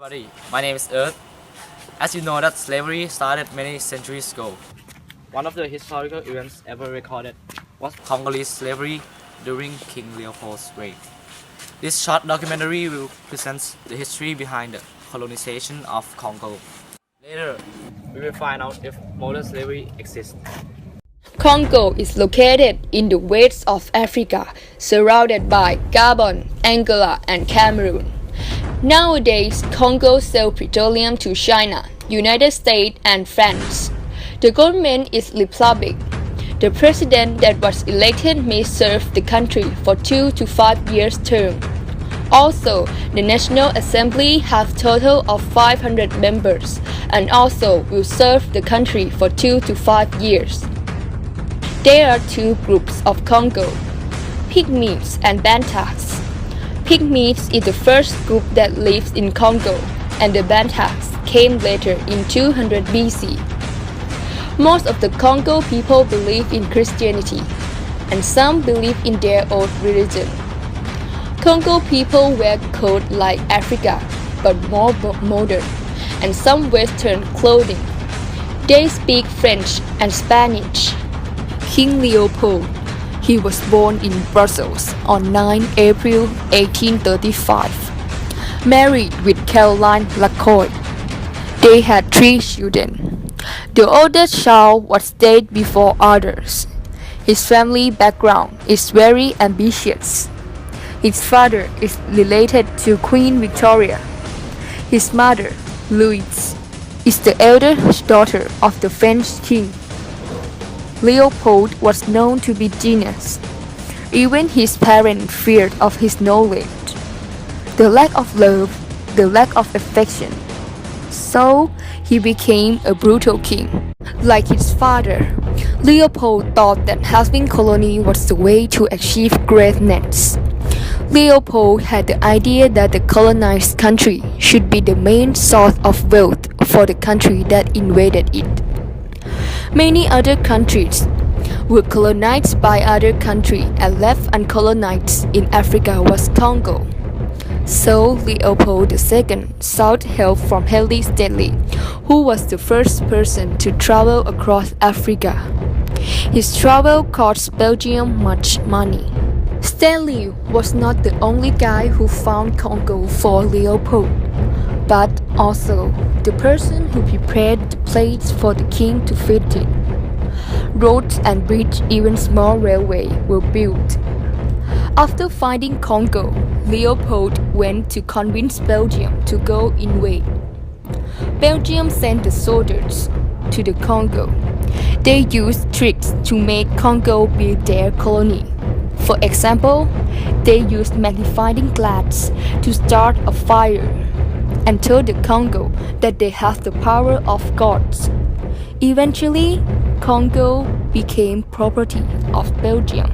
Buddy, my name is Earth. As you know that slavery started many centuries ago. One of the historical events ever recorded was Congolese slavery during King Leopold's reign. This short documentary will present the history behind the colonization of Congo. Later, we will find out if modern slavery exists. Congo is located in the west of Africa, surrounded by Gabon, Angola, and Cameroon. Nowadays, Congo sells petroleum to China, United States, and France. The government is republic. The president that was elected may serve the country for 2 to 5 years term. Also, the National Assembly has total of 500 members and also will serve the country for 2 to 5 years. There are two groups of Congo, Pygmies and Bantaks. Pygmies is the first group that lives in Congo, and the Bantaks came later in 200 BC. Most of the Congo people believe in Christianity, and some believe in their own religion. Congo people wear clothes like Africa, but more modern, and some Western clothing. They speak French and Spanish. King Leopold. He was born in Brussels on 9 April 1835, married with Caroline Lacoy. They had 3 children. The oldest child was dead before others. His family background is very ambitious. His father is related to Queen Victoria. His mother, Louise, is the eldest daughter of the French king. Leopold was known to be genius. Even his parents feared of his knowledge, the lack of love, the lack of affection. So he became a brutal king. Like his father, Leopold thought that having colony was the way to achieve greatness. Leopold had the idea that the colonized country should be the main source of wealth for the country that invaded it. Many other countries were colonized by other countries, and left uncolonized in Africa was Congo. So Leopold II sought help from Haile Stanley, who was the first person to travel across Africa. His travel cost Belgium much money. Stanley was not the only guy who found Congo for Leopold, but also the person who prepared the place for the king to fit in. Roads and bridges, even small railway, were built. After finding Congo, Leopold went to convince Belgium to go invade. Belgium sent the soldiers to the Congo. They used tricks to make Congo build their colony. For example, they used magnifying glass to start a fire and told the Congo that they have the power of gods. Eventually, Congo became property of Belgium.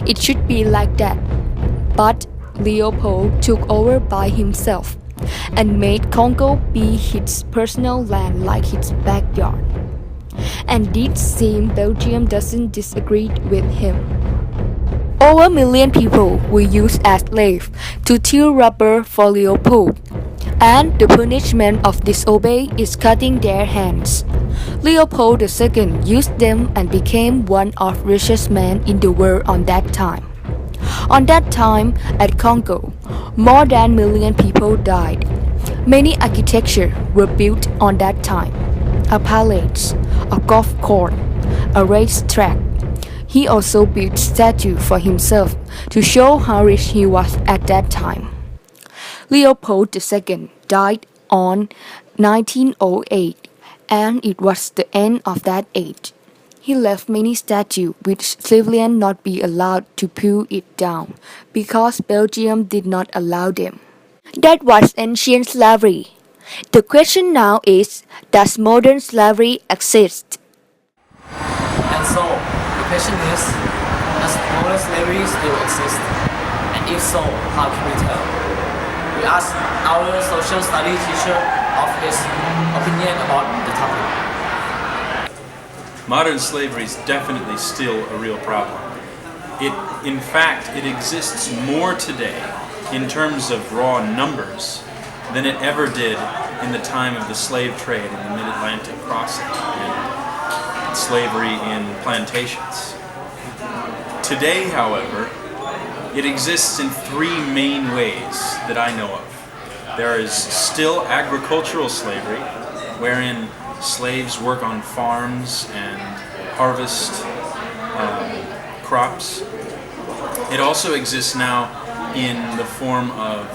It should be like that, but Leopold took over by himself and made Congo be his personal land like his backyard. And it seems Belgium doesn't disagree with him. Over a million people were used as slaves to till rubber for Leopold, and the punishment of disobey is cutting their hands. Leopold II used them and became one of the richest men in the world on that time. On that time, at Congo, more than a million people died. Many architecture were built on that time. A palace, a golf course, a racetrack. He also built statues for himself to show how rich he was at that time. Leopold II died on 1908, and it was the end of that age. He left many statues which civilians not be allowed to pull it down because Belgium did not allow them. That was ancient slavery. The question now is, does modern slavery exist? And so, the question is, does modern slavery still exist? And if so, how can we tell? We asked our social studies teacher of his opinion about the topic. Modern slavery is definitely still a real problem. In fact, it exists more today in terms of raw numbers than it ever did in the time of the slave trade in the Mid-Atlantic crossing and slavery in plantations. Today, however, it exists in three main ways that I know of. There is still agricultural slavery, wherein slaves work on farms and harvest crops. It also exists now in the form of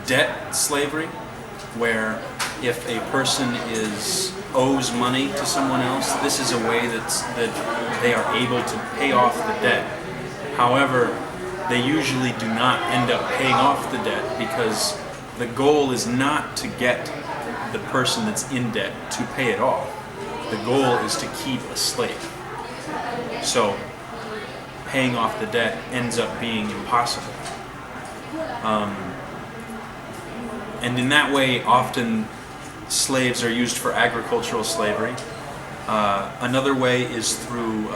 debt slavery, where if a person owes money to someone else, this is a way that they are able to pay off the debt. However, they usually do not end up paying off the debt because the goal is not to get the person that's in debt to pay it off. The goal is to keep a slave. So paying off the debt ends up being impossible. And in that way, often slaves are used for agricultural slavery. Another way is through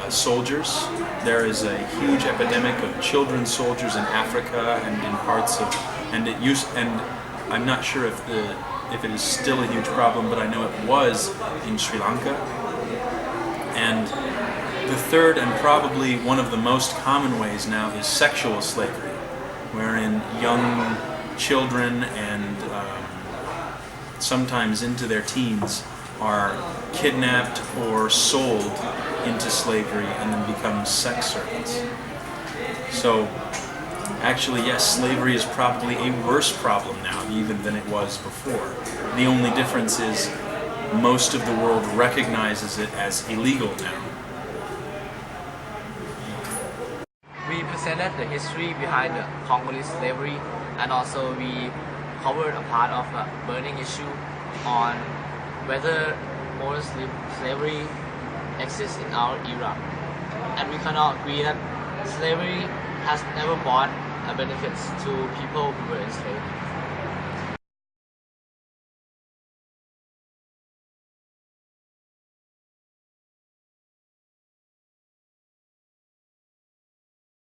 soldiers. There is a huge epidemic of children soldiers in Africa and in parts of, and I'm not sure if it is still a huge problem, but I know it was in Sri Lanka. And the third and probably one of the most common ways now is sexual slavery, wherein young children and sometimes into their teens are kidnapped or sold into slavery and then become sex servants. So actually, yes, slavery is probably a worse problem now even than it was before. The only difference is most of the world recognizes it as illegal now. We presented the history behind the Congolese slavery, and also we covered a part of the burning issue on whether modern slavery exists in our era. And we cannot agree that slavery has never brought benefits to people who were enslaved.